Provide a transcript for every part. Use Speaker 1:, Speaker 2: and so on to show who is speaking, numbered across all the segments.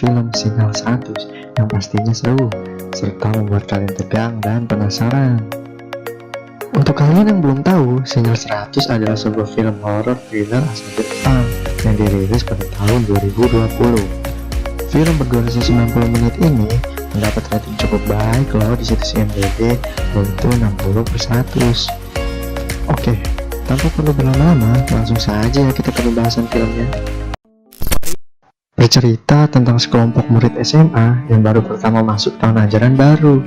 Speaker 1: film Sinyal 100 yang pastinya seru, serta membuat kalian tegang dan penasaran. Untuk kalian yang belum tahu, Sinyal 100 adalah sebuah film horor thriller asal Jepang yang dirilis pada tahun 2020. Film berdurasi 90 menit ini mendapat rating cukup baik loh di situs IMDb, yaitu 60/100. Oke, tanpa perlu berlama-lama, langsung saja kita ke pembahasan filmnya. Bercerita tentang sekelompok murid SMA yang baru pertama masuk tahun ajaran baru.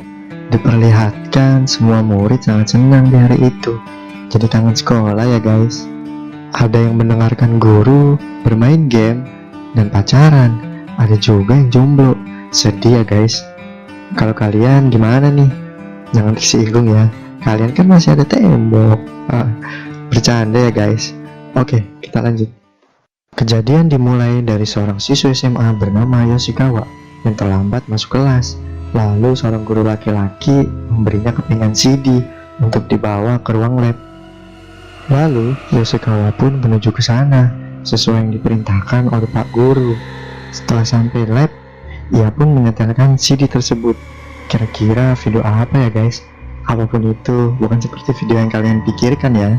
Speaker 1: Diperlihatkan semua murid sangat senang di hari itu, jadi kangen sekolah ya guys. Ada yang mendengarkan guru, bermain game, dan pacaran. Ada juga yang jomblo. Sedih ya guys. Kalau kalian gimana nih? Jangan tersinggung ya, kalian kan masih ada tembok. Bercanda ya guys. Oke, kita lanjut. Kejadian dimulai dari seorang siswa SMA bernama Yoshikawa yang terlambat masuk kelas. Lalu seorang guru laki-laki memberinya kepingan CD untuk dibawa ke ruang lab. Lalu Yoshikawa pun menuju ke sana sesuai yang diperintahkan oleh Pak Guru. Setelah sampai lab, ia pun menyetelkan CD tersebut. Kira-kira video apa ya guys? Apapun itu, bukan seperti video yang kalian pikirkan ya.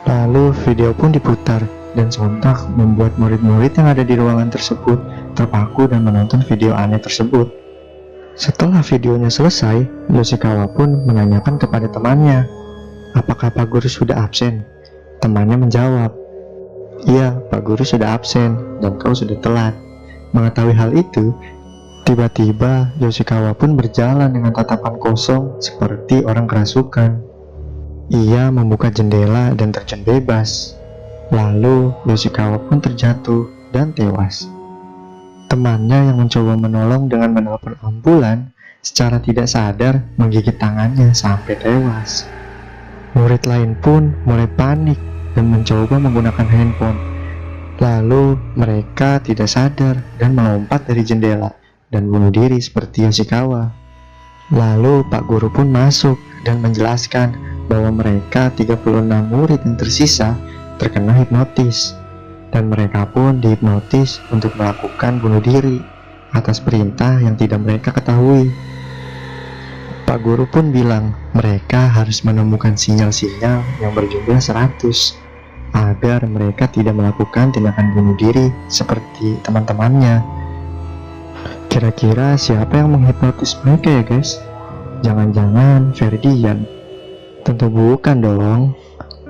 Speaker 1: Lalu video pun diputar dan sontak membuat murid-murid yang ada di ruangan tersebut terpaku dan menonton video aneh tersebut. Setelah videonya selesai, Yoshikawa pun menanyakan kepada temannya, apakah Pak Guru sudah absen? Temannya menjawab, iya, Pak Guru sudah absen dan kau sudah telat. Mengetahui hal itu, tiba-tiba Yoshikawa pun berjalan dengan tatapan kosong seperti orang kerasukan. Ia membuka jendela dan terjun bebas. Lalu Yoshikawa pun terjatuh dan tewas. Temannya yang mencoba menolong dengan menelpon ambulan secara tidak sadar menggigit tangannya sampai tewas. Murid lain pun mulai panik dan mencoba menggunakan handphone. Lalu mereka tidak sadar dan melompat dari jendela dan bunuh diri seperti Yoshikawa. Lalu Pak Guru pun masuk dan menjelaskan bahwa mereka 36 murid yang tersisa terkena hipnotis, dan mereka pun dihipnotis untuk melakukan bunuh diri atas perintah yang tidak mereka ketahui. Pak Guru pun bilang mereka harus menemukan sinyal-sinyal yang berjumlah 100 agar mereka tidak melakukan tindakan bunuh diri seperti teman-temannya. Kira-kira siapa yang menghipnotis mereka ya guys? Jangan-jangan Ferdian? Tentu bukan dong.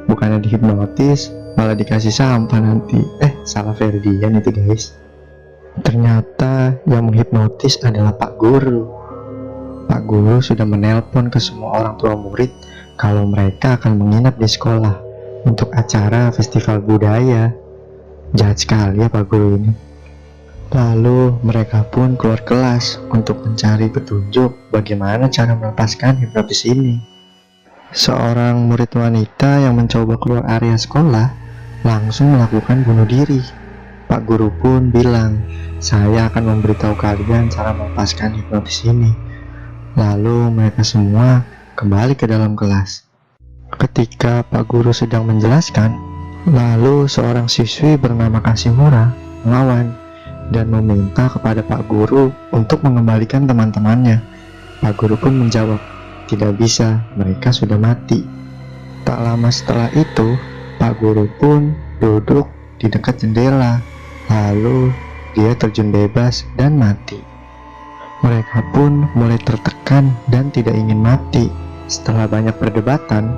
Speaker 1: Bukannya dihipnotis, malah dikasih sampah nanti. Salah Ferdian itu guys. Ternyata yang menghipnotis adalah Pak Guru. Pak Guru sudah menelpon ke semua orang tua murid kalau mereka akan menginap di sekolah untuk acara festival budaya. Jahat sekali ya Pak Guru ini. Lalu mereka pun keluar kelas untuk mencari petunjuk bagaimana cara melepaskan hipnotis ini. Seorang murid wanita yang mencoba keluar area sekolah langsung melakukan bunuh diri. Pak Guru pun bilang, saya akan memberitahu kalian cara melepaskan hipnotis ini. Lalu mereka semua kembali ke dalam kelas. Ketika Pak Guru sedang menjelaskan, lalu seorang siswi bernama Kashimura melawan dan meminta kepada Pak Guru untuk mengembalikan teman-temannya. Pak Guru pun menjawab, tidak bisa, mereka sudah mati. Tak lama setelah itu, Pak Guru pun duduk di dekat jendela, lalu dia terjun bebas dan mati. Mereka pun mulai tertekan dan tidak ingin mati. Setelah banyak perdebatan,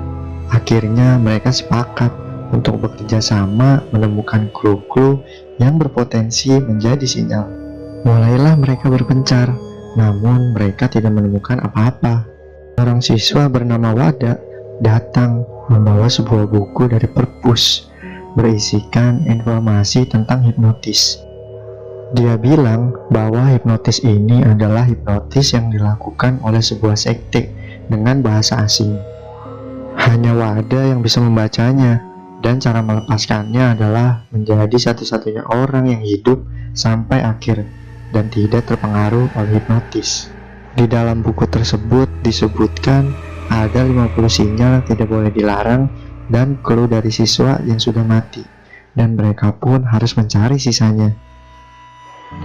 Speaker 1: akhirnya mereka sepakat untuk bekerja sama menemukan clue-clue yang berpotensi menjadi sinyal. Mulailah mereka berpencar, namun mereka tidak menemukan apa-apa. Seorang siswa bernama Wada datang membawa sebuah buku dari perpus berisikan informasi tentang hipnotis. Dia bilang bahwa hipnotis ini adalah hipnotis yang dilakukan oleh sebuah sekte dengan bahasa asing. Hanya Wada yang bisa membacanya, dan cara melepaskannya adalah menjadi satu-satunya orang yang hidup sampai akhir dan tidak terpengaruh oleh hipnotis. Di dalam buku tersebut disebutkan ada 50 sinyal yang tidak boleh dilarang dan clue dari siswa yang sudah mati, dan mereka pun harus mencari sisanya.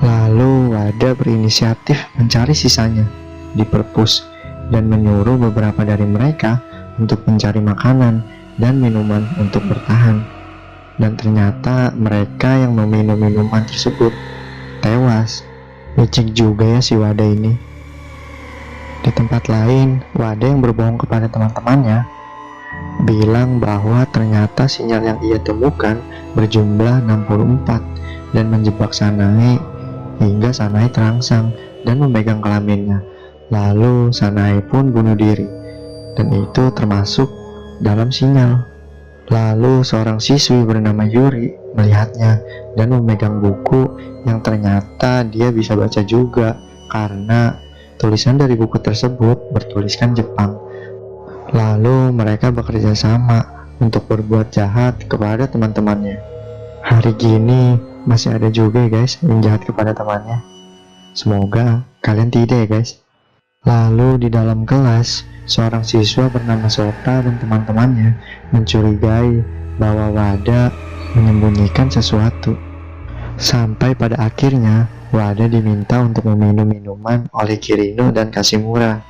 Speaker 1: Lalu Wada berinisiatif mencari sisanya di perpus dan menyuruh beberapa dari mereka untuk mencari makanan dan minuman untuk bertahan. Dan ternyata mereka yang meminum minuman tersebut tewas. Licik juga ya si Wada ini. Di tempat lain, Wada yang berbohong kepada teman-temannya bilang bahwa ternyata sinyal yang ia temukan berjumlah 64 dan menjebak Sanae hingga Sanae terangsang dan memegang kelaminnya. Lalu Sanae pun bunuh diri, dan itu termasuk dalam sinyal. Lalu seorang siswi bernama Yuri melihatnya dan memegang buku yang ternyata dia bisa baca juga karena tulisan dari buku tersebut bertuliskan Jepang. Lalu mereka bekerja sama untuk berbuat jahat kepada teman-temannya. Hari gini masih ada juga ya guys yang jahat kepada temannya. Semoga kalian tidak ya guys. Lalu di dalam kelas, seorang siswa bernama Sota dan teman-temannya mencurigai bahwa Wada menyembunyikan sesuatu. Sampai pada akhirnya Wada diminta untuk meminum minuman oleh Kirino dan Kashimura.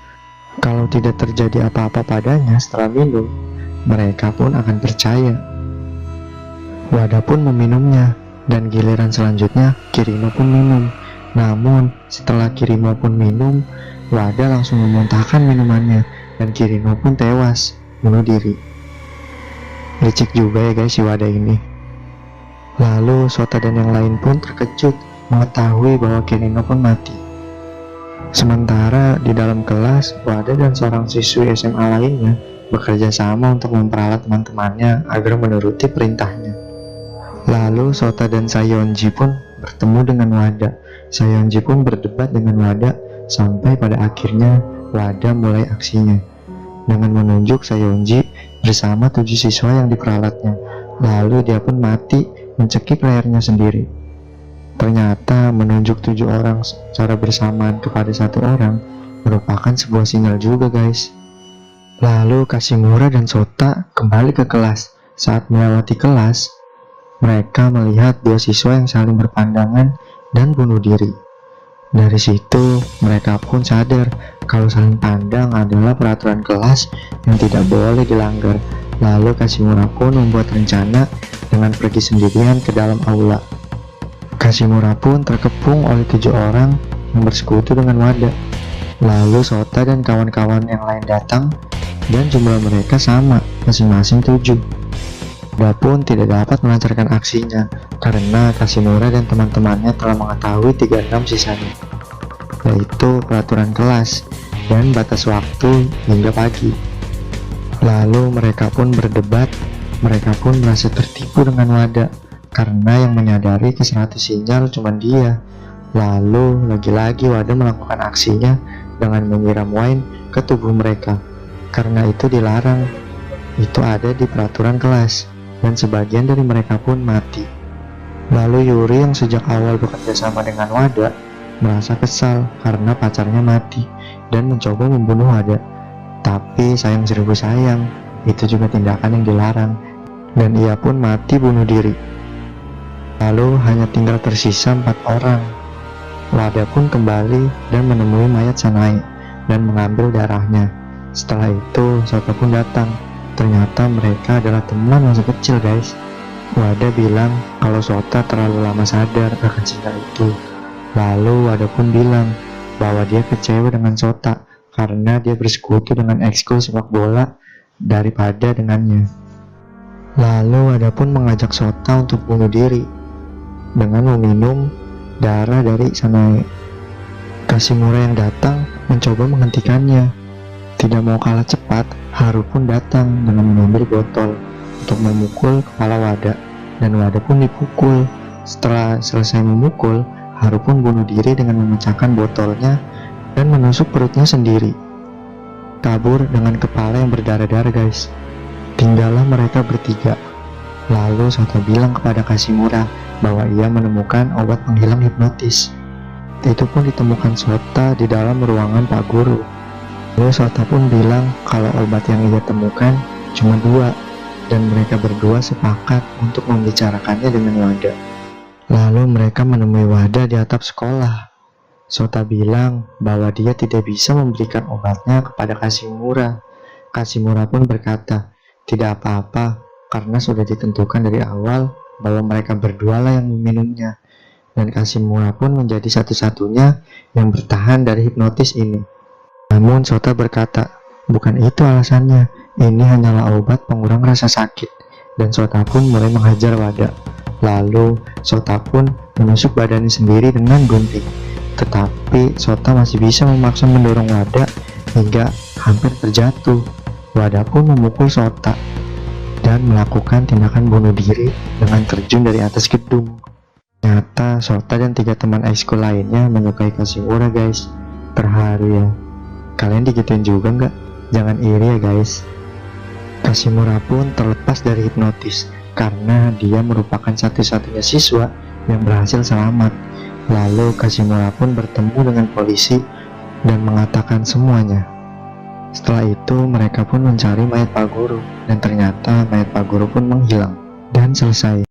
Speaker 1: Kalau tidak terjadi apa-apa padanya setelah minum, mereka pun akan percaya. Wada pun meminumnya, dan giliran selanjutnya Kirino pun minum. Namun setelah Kirino pun minum, Wada langsung memuntahkan minumannya dan Kirino pun tewas, bunuh diri. Licik juga ya guys si Wada ini. Lalu Sota dan yang lain pun terkejut mengetahui bahwa Kirino pun mati. Sementara di dalam kelas, Wada dan seorang siswi SMA lainnya bekerja sama untuk memperalat teman-temannya agar menuruti perintahnya. Lalu Sota dan Sayonji pun bertemu dengan Wada. Sayonji pun berdebat dengan Wada sampai pada akhirnya Wada mulai aksinya dengan menunjuk Sayonji bersama 7 siswa yang diperalatnya. Lalu dia pun mati mencekik lehernya sendiri. Ternyata menunjuk 7 orang secara bersamaan kepada 1 orang merupakan sebuah sinyal juga guys. Lalu Kashimura dan Sota kembali ke kelas. Saat melewati kelas, mereka melihat 2 siswa yang saling berpandangan dan bunuh diri. Dari situ mereka pun sadar kalau saling pandang adalah peraturan kelas yang tidak boleh dilanggar. Lalu Kashimura pun membuat rencana dengan pergi sendirian ke dalam aula. Kashimura pun terkepung oleh 7 orang yang bersekutu dengan Wada. Lalu Sota dan kawan-kawan yang lain datang dan jumlah mereka sama, masing-masing 7. Wada pun tidak dapat melancarkan aksinya karena Kashimura dan teman-temannya telah mengetahui 36 sisanya, yaitu peraturan kelas dan batas waktu hingga pagi. Lalu mereka pun berdebat. Mereka pun merasa tertipu dengan Wada karena yang menyadari kesalahan sinyal cuma dia. Lalu lagi-lagi Wada melakukan aksinya dengan menyiram wine ke tubuh mereka. Karena itu dilarang, itu ada di peraturan kelas, dan sebagian dari mereka pun mati. Lalu Yuri yang sejak awal bekerja sama dengan Wada merasa kesal karena pacarnya mati dan mencoba membunuh Wada. Tapi sayang seribu sayang, itu juga tindakan yang dilarang, dan ia pun mati bunuh diri. Lalu hanya tinggal tersisa 4 orang. Wada pun kembali dan menemui mayat Sanae dan mengambil darahnya. Setelah itu Sota pun datang. Ternyata mereka adalah teman masa kecil guys. Wada bilang kalau Sota terlalu lama sadar akan sinyal itu. Lalu Wada pun bilang bahwa dia kecewa dengan Sota karena dia bersekutu dengan ekskul sepak bola daripada dengannya. Lalu Wada pun mengajak Sota untuk bunuh diri dengan meminum darah dari Sanae. Kashimura yang datang mencoba menghentikannya. Tidak mau kalah cepat, Haru pun datang dengan mengambil botol untuk memukul kepala Wada, dan Wada pun dipukul. Setelah selesai memukul, Haru pun bunuh diri dengan memecahkan botolnya dan menusuk perutnya sendiri. Kabur dengan kepala yang berdarah-darah guys. Tinggallah mereka bertiga. Lalu Sota bilang kepada Kashimura bahwa ia menemukan obat penghilang hipnotis. Itu pun ditemukan Sota di dalam ruangan Pak Guru. Lalu Sota pun bilang kalau obat yang ia temukan cuma 2, dan mereka berdua sepakat untuk membicarakannya dengan Wada. Lalu mereka menemui Wada di atap sekolah. Sota bilang bahwa dia tidak bisa memberikan obatnya kepada Kashimura. Kashimura pun berkata, tidak apa-apa, karena sudah ditentukan dari awal bahwa mereka berdua lah yang meminumnya. Dan Kashimura pun menjadi satu-satunya yang bertahan dari hipnotis ini. Namun Sota berkata, bukan itu alasannya, ini hanyalah obat pengurang rasa sakit. Dan Sota pun mulai menghajar Wada. Lalu Sota pun menusuk badannya sendiri dengan gunting. Tetapi Sota masih bisa memaksa mendorong Wada hingga hampir terjatuh. Wada pun memukul Sota dan melakukan tindakan bunuh diri dengan terjun dari atas gedung. Ternyata Sota dan 3 teman ekskul lainnya menyukai Kashimura guys. Terharu ya. Kalian digituin juga nggak? Jangan iri ya guys. Kashimura pun terlepas dari hipnotis karena dia merupakan satu-satunya siswa yang berhasil selamat. Lalu Kashimura pun bertemu dengan polisi dan mengatakan semuanya. Setelah itu mereka pun mencari mayat Pak Guru dan ternyata mayat Pak Guru pun menghilang dan selesai.